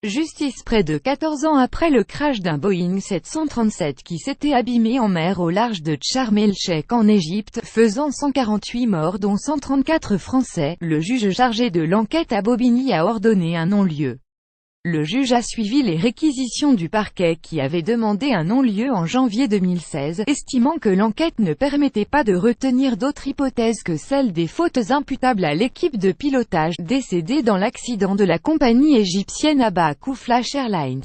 Justice près de 14 ans après le crash d'un Boeing 737 qui s'était abîmé en mer au large de Sharm el-Sheikh en Égypte, faisant 148 morts dont 134 Français, le juge chargé de l'enquête à Bobigny a ordonné un non-lieu. Le juge a suivi les réquisitions du parquet qui avait demandé un non-lieu en janvier 2016, estimant que l'enquête ne permettait pas de retenir d'autres hypothèses que celle des fautes imputables à l'équipe de pilotage, décédée dans l'accident de la compagnie égyptienne Aba Flash Airlines.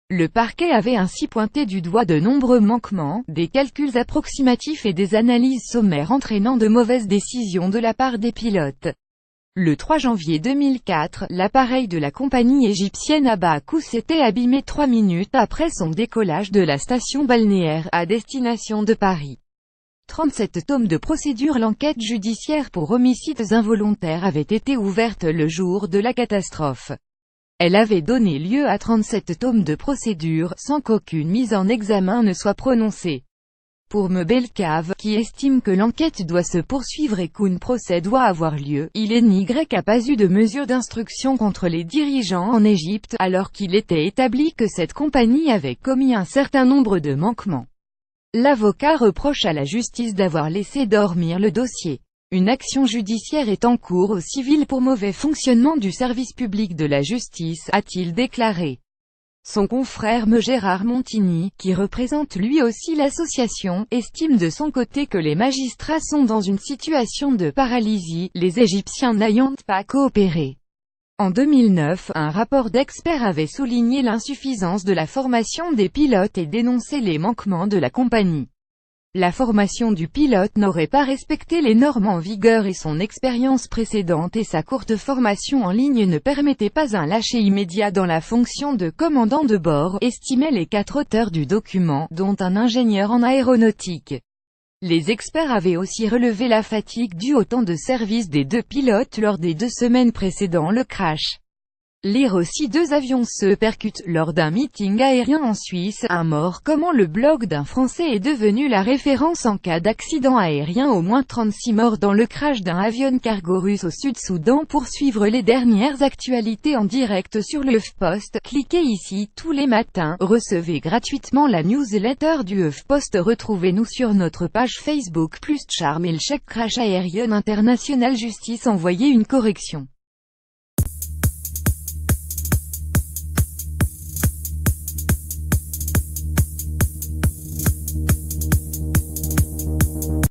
Le parquet avait ainsi pointé du doigt de nombreux manquements, des calculs approximatifs et des analyses sommaires entraînant de mauvaises décisions de la part des pilotes. Le 3 janvier 2004, l'appareil de la compagnie égyptienne Aba s'était abîmé 3 minutes après son décollage de la station balnéaire, à destination de Paris. 37 tomes de procédure. L'enquête judiciaire pour homicides involontaires avait été ouverte le jour de la catastrophe. Elle avait donné lieu à 37 tomes de procédure, sans qu'aucune mise en examen ne soit prononcée. Pour Mebelcave, qui estime que l'enquête doit se poursuivre et qu'un procès doit avoir lieu, il n'y a pas eu de mesure d'instruction contre les dirigeants en Égypte, alors qu'il était établi que cette compagnie avait commis un certain nombre de manquements. L'avocat reproche à la justice d'avoir laissé dormir le dossier. Une action judiciaire est en cours au civil pour mauvais fonctionnement du service public de la justice, a-t-il déclaré. Son confrère Gérard Montigny, qui représente lui aussi l'association, estime de son côté que les magistrats sont dans une situation de paralysie, les Égyptiens n'ayant pas coopéré. En 2009, un rapport d'experts avait souligné l'insuffisance de la formation des pilotes et dénoncé les manquements de la compagnie. La formation du pilote n'aurait pas respecté les normes en vigueur et son expérience précédente et sa courte formation en ligne ne permettaient pas un lâcher immédiat dans la fonction de commandant de bord, estimaient les 4 auteurs du document, dont un ingénieur en aéronautique. Les experts avaient aussi relevé la fatigue due au temps de service des 2 pilotes lors des 2 semaines précédant le crash. Lire aussi 2 avions se percutent lors d'un meeting aérien en Suisse, un mort. Comment le blog d'un Français est devenu la référence en cas d'accident aérien. Au moins 36 morts dans le crash d'un avion cargo russe au Sud-Soudan. Pour suivre les dernières actualités en direct sur le HuffPost, cliquez ici. Tous les matins, recevez gratuitement la newsletter du HuffPost. Retrouvez-nous sur notre page Facebook. Sharm el-Sheikh crash aérien international. Justice envoyé une correction.